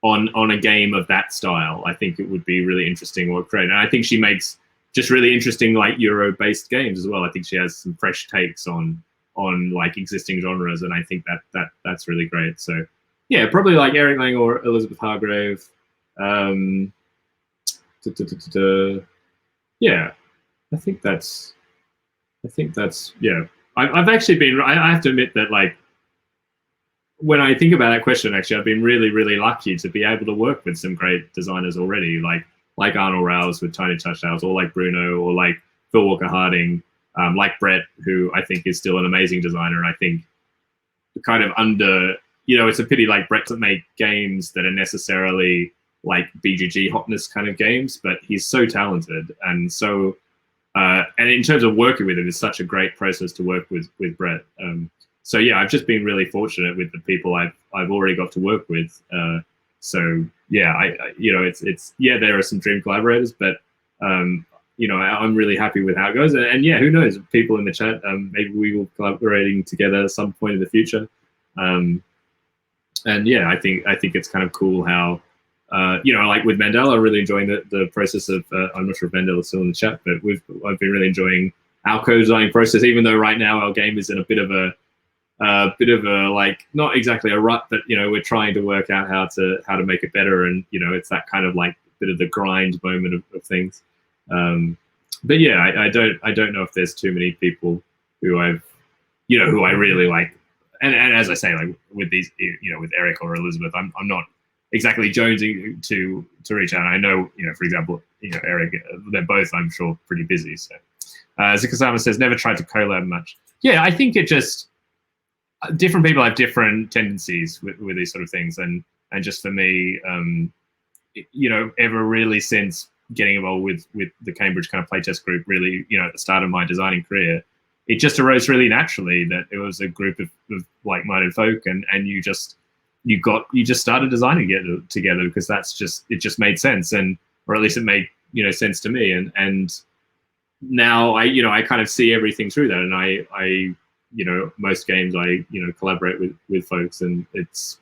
on a game of that style. I think it would be really interesting or great. And I think she makes just really interesting like Euro-based games as well. I think she has some fresh takes on like existing genres, and I think that's really great. So yeah, probably like Eric Lang or Elizabeth Hargrave. Yeah, I think that's yeah. I've actually been. I have to admit that like when I think about that question, actually, I've been really lucky to be able to work with some great designers already, like Arnold Rouse with Tiny Touchdowns, or like Bruno, or like Phil Walker Harding, like Brett, who I think is still an amazing designer. And I think kind of you know, it's a pity like Brett doesn't make games that are necessarily like BGG hotness kind of games, but he's so talented and so, and in terms of working with him, it's such a great process to work with Brett. So yeah, I've just been really fortunate with the people I've already got to work with. So yeah, I you know, it's yeah, there are some dream collaborators, but you know, I'm really happy with how it goes. And yeah, who knows? People in the chat, maybe we will be collaborating together at some point in the future. And yeah, I think it's kind of cool how you know, like with Mandela, I'm really enjoying the process of. I'm not sure if Mandela's still in the chat, but I've been really enjoying our co-designing process, even though right now our game is in a bit of a like not exactly a rut, but you know, we're trying to work out how to make it better, and you know, it's that kind of like bit of the grind moment of things. But yeah, I don't know if there's too many people who I really like, and as I say, like with these, you know, with Eric or Elizabeth, I'm not exactly jonesing to reach out. I know, you know, for example, you know, Eric, they're both, I'm sure, pretty busy. So Zikasama says never tried to collab much. Yeah, I think it just different people have different tendencies with these sort of things, and just for me, you know, ever really since getting involved with the Cambridge kind of playtest group, really, you know, at the start of my designing career, it just arose really naturally that it was a group of like-minded folk, and you just started designing together because it just made sense, and or at least it made, you know, sense to me, and now I kind of see everything through that, and I you know, most games I, you know, collaborate with folks, and it's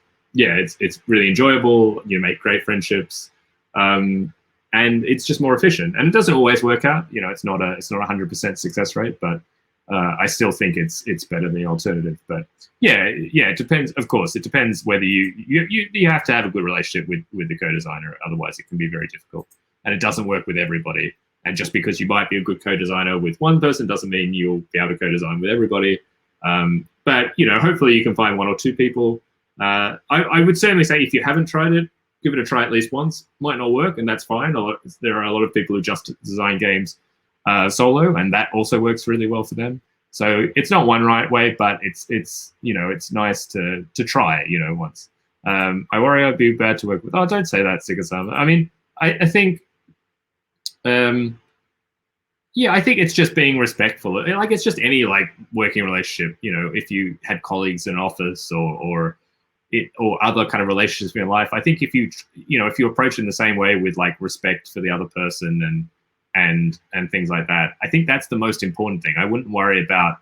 really enjoyable. You make great friendships, and it's just more efficient. And it doesn't always work out. You know, it's not a 100% success rate, but I still think it's better than the alternative. But yeah, it depends. Of course, it depends whether you have to have a good relationship with the co-designer. Otherwise, it can be very difficult, and it doesn't work with everybody. And just because you might be a good co-designer with one person doesn't mean you'll be able to co-design with everybody. But you know, hopefully you can find one or two people. I would certainly say if you haven't tried it, give it a try at least once. Might not work, and that's fine. There are a lot of people who just design games solo, and that also works really well for them. So it's not one right way, but it's you know, it's nice to try it, you know, once. I worry I'd be bad to work with. Oh, don't say that, Zikasama. I mean, I think Yeah, I think it's just being respectful. Like it's just any like working relationship. You know, if you had colleagues in an office or other kind of relationships in your life, I think if if you approach it in the same way with like respect for the other person and things like that, I think that's the most important thing. I wouldn't worry about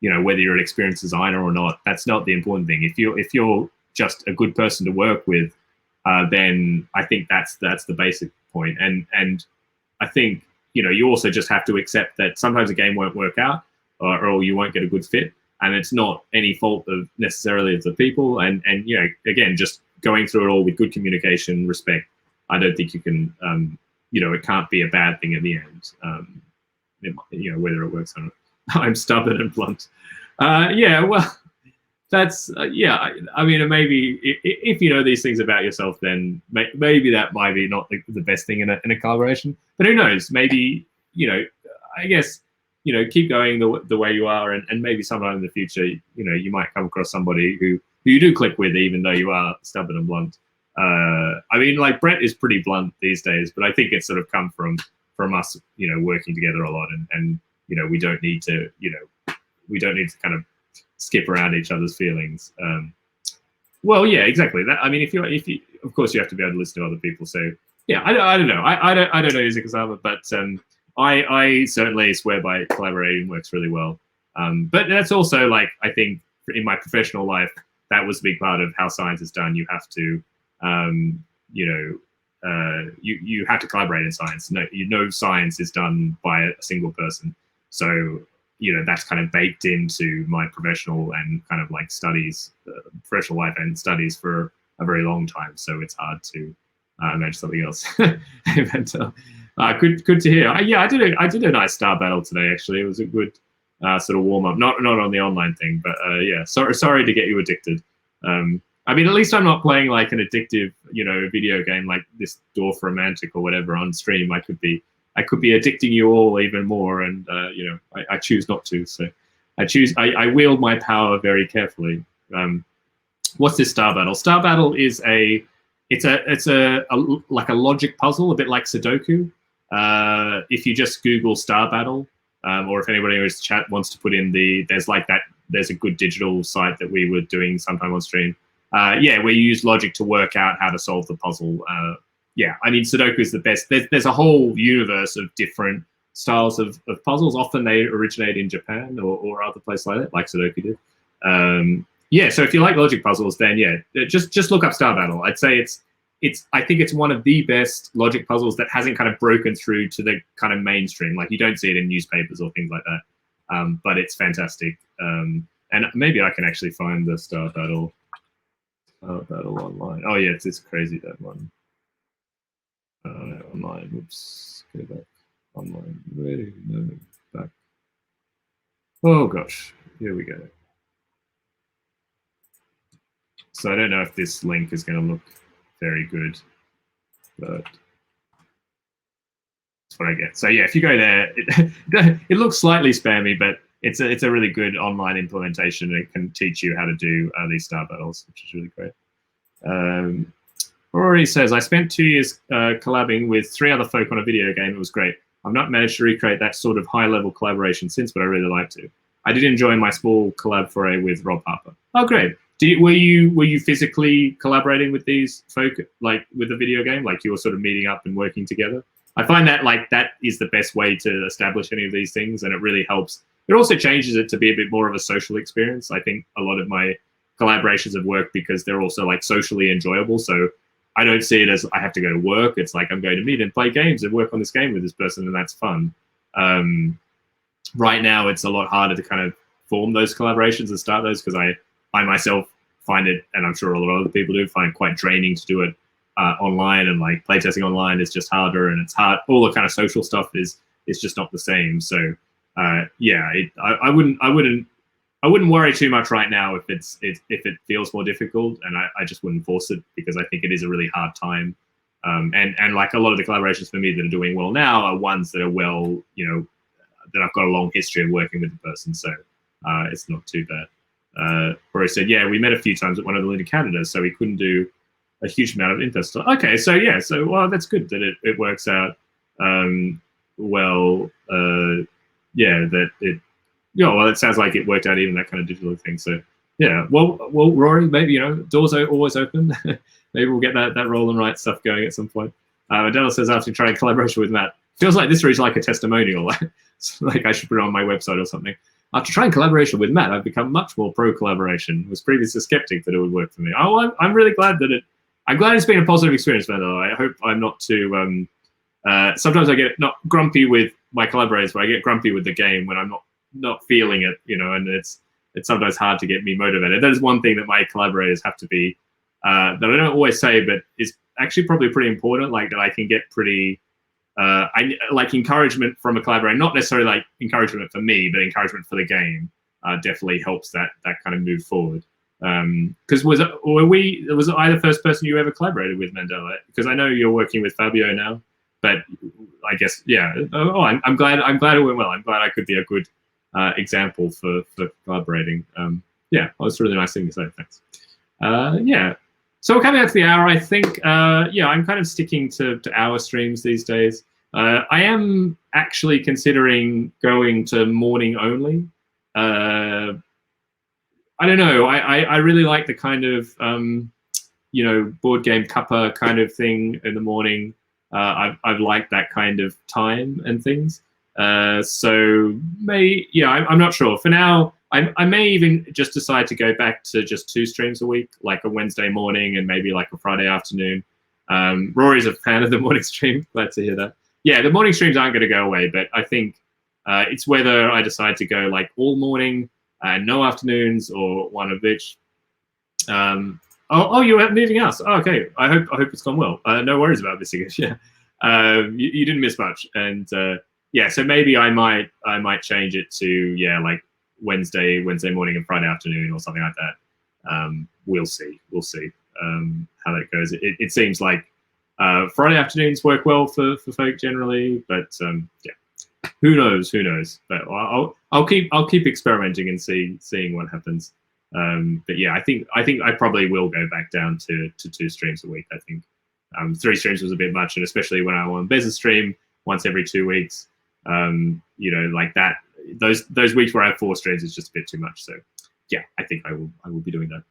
whether you're an experienced designer or not. That's not the important thing. If you're just a good person to work with, then I think that's the basic point. And I think you also just have to accept that sometimes a game won't work out, or you won't get a good fit, and it's not any fault of necessarily of the people. And again, just going through it all with good communication, respect. I don't think you can. It can't be a bad thing in the end. Whether it works or not. I'm stubborn and blunt. Yeah, well, that's I mean, maybe if you know these things about yourself, then maybe that might be not the best thing in a collaboration. But who knows? Maybe I guess keep going the way you are, and maybe sometime in the future, you might come across somebody who you do click with, even though you are stubborn and blunt. I mean, like Brett is pretty blunt these days, but I think it's sort of come from us, working together a lot, and we don't need to kind of skip around each other's feelings. Well, yeah, exactly. That, I mean, if you, of course, you have to be able to listen to other people. So, yeah, I don't know. I don't know Izakazama, but I certainly swear by collaborating works really well. But that's also like, I think in my professional life, that was a big part of how science is done. You have to, you have to collaborate in science. No science is done by a single person. So that's kind of baked into my professional and kind of like studies, professional life and studies for a very long time. So it's hard to imagine something else. But, good to hear. Yeah, I did a nice star battle today. Actually, it was a good sort of warm up. Not on the online thing, but yeah. Sorry to get you addicted. I mean, at least I'm not playing like an addictive, video game like this Dwarf Romantic or whatever on stream. I could be addicting you all even more, and I choose not to. So I wield my power very carefully. What's this star battle? Star battle is it's a like a logic puzzle, a bit like Sudoku. If you just Google star battle, or if anybody in this chat wants to put in there's a good digital site that we were doing sometime on stream. Where you use logic to work out how to solve the puzzle. Yeah, I mean, Sudoku is the best. There's a whole universe of different styles of puzzles. Often they originate in Japan or other places like that, like Sudoku did. Yeah, so if you like logic puzzles, then yeah, just look up Star Battle. I'd say I think it's one of the best logic puzzles that hasn't kind of broken through to the kind of mainstream. Like you don't see it in newspapers or things like that. But it's fantastic. And maybe I can actually find the Star Battle online. Oh yeah, it's crazy, that one. Online. Oops. Go back. Online. Wait, no, back. Oh gosh. Here we go. So I don't know if this link is going to look very good, but that's what I get. So yeah, if you go there, it looks slightly spammy, but it's a really good online implementation. It can teach you how to do these star battles, which is really great. Rory says, I spent 2 years collabing with 3 other folk on a video game. It was great. I've not managed to recreate that sort of high-level collaboration since, but I really like to. I did enjoy my small collab foray with Rob Harper. Oh, great. Were you physically collaborating with these folk, like with the video game? Like you were sort of meeting up and working together? I find that like that is the best way to establish any of these things, and it really helps. It also changes it to be a bit more of a social experience. I think a lot of my collaborations have worked because they're also like socially enjoyable. So I don't see it as I have to go to work. It's like I'm going to meet and play games and work on this game with this person, and that's fun. Right now, it's a lot harder to kind of form those collaborations and start those because I myself find it, and I'm sure a lot of other people do, find it quite draining to do it online, and like playtesting online is just harder, and it's hard. All the kind of social stuff is just not the same. So yeah, I wouldn't worry too much right now if it feels more difficult, and I just wouldn't force it because I think it is a really hard time. And like a lot of the collaborations for me that are doing well now are ones that are well, that I've got a long history of working with the person. So it's not too bad. Where I said, yeah, we met a few times at one of the Lunar Canadas, so we couldn't do a huge amount of in-person. Okay, so yeah, so well, that's good that it works out well. yeah, that it. Yeah, well, it sounds like it worked out even that kind of digital thing. So yeah, well, Rory, maybe doors are always open. Maybe we'll get that roll and write stuff going at some point. Adela says after trying collaboration with Matt, feels like this reads like a testimonial. Like I should put it on my website or something. After trying collaboration with Matt, I've become much more pro collaboration. Was previously skeptic that it would work for me. Oh, I'm really glad that it. I'm glad it's been a positive experience, Adela. I hope I'm not too. Sometimes I get not grumpy with my collaborators, but I get grumpy with the game when I'm not feeling it, and it's sometimes hard to get me motivated. That is one thing that my collaborators have to be, that I don't always say, but is actually probably pretty important, like that I can get pretty, I like encouragement from a collaborator, not necessarily like encouragement for me, but encouragement for the game definitely helps that kind of move forward. Because was I the first person you ever collaborated with, Mandela? Because I know you're working with Fabio now, but I guess, yeah. Oh, I'm glad it went well. I'm glad I could be a good example for collaborating. Yeah, well, it's a really nice thing to say. Thanks. Yeah, so we're coming out to the hour. I think, yeah, I'm kind of sticking to hour streams these days. I am actually considering going to morning only. I don't know. I really like the kind of board game cuppa kind of thing in the morning. I've liked that kind of time and things. So I'm not sure. For now, I may even just decide to go back to just 2 streams a week, like a Wednesday morning and maybe like a Friday afternoon. Rory's a fan of the morning stream. Glad to hear that. Yeah, the morning streams aren't going to go away, but I think it's whether I decide to go like all morning and no afternoons or one of each. Oh, you're moving us. Oh, okay. I hope it's gone well. No worries about missing it. Yeah, you didn't miss much, and yeah. So maybe I might change it to like Wednesday morning and Friday afternoon or something like that. We'll see how that goes. It seems like Friday afternoons work well for folk generally, but yeah. Who knows? But I'll keep experimenting and seeing what happens. But yeah, I think I probably will go back down to 2 streams a week. I think 3 streams was a bit much, and especially when I want Bez's stream once every 2 weeks, like that. Those weeks where I have 4 streams is just a bit too much. So yeah, I think I will be doing that.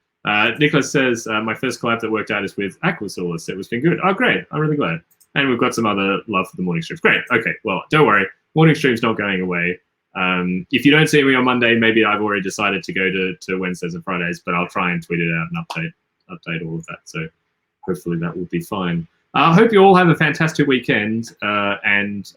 Nicholas says my first collab that worked out is with Aquasaurus. It's been good. Oh, great! I'm really glad. And we've got some other love for the morning streams. Great. Okay. Well, don't worry. Morning stream's not going away. If you don't see me on Monday, maybe I've already decided to go to Wednesdays and Fridays, but I'll try and tweet it out and update all of that. So hopefully that will be fine. I hope you all have a fantastic weekend and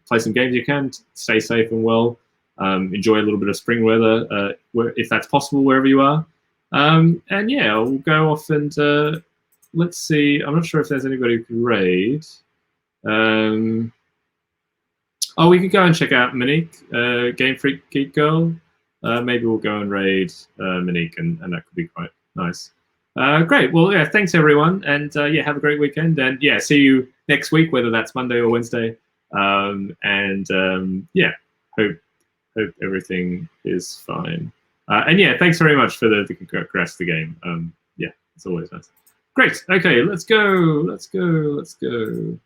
play some games you can. Stay safe and well. Enjoy a little bit of spring weather, if that's possible, wherever you are. And yeah, we'll go off and let's see. I'm not sure if there's anybody who can raid. Oh, we could go and check out Monique, Game Freak Geek Girl. Maybe we'll go and raid Monique, and that could be quite nice. Great. Well, yeah, thanks everyone, and yeah, have a great weekend, and yeah, see you next week, whether that's Monday or Wednesday. Yeah, hope everything is fine. And yeah, thanks very much for the congrats to the game. Yeah, it's always nice. Great. Okay, let's go. It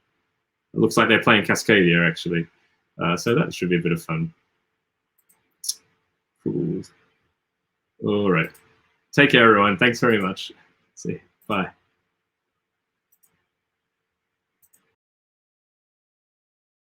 looks like they're playing Cascadia actually. So that should be a bit of fun. Cool. All right. Take care, everyone. Thanks very much. See you. Bye.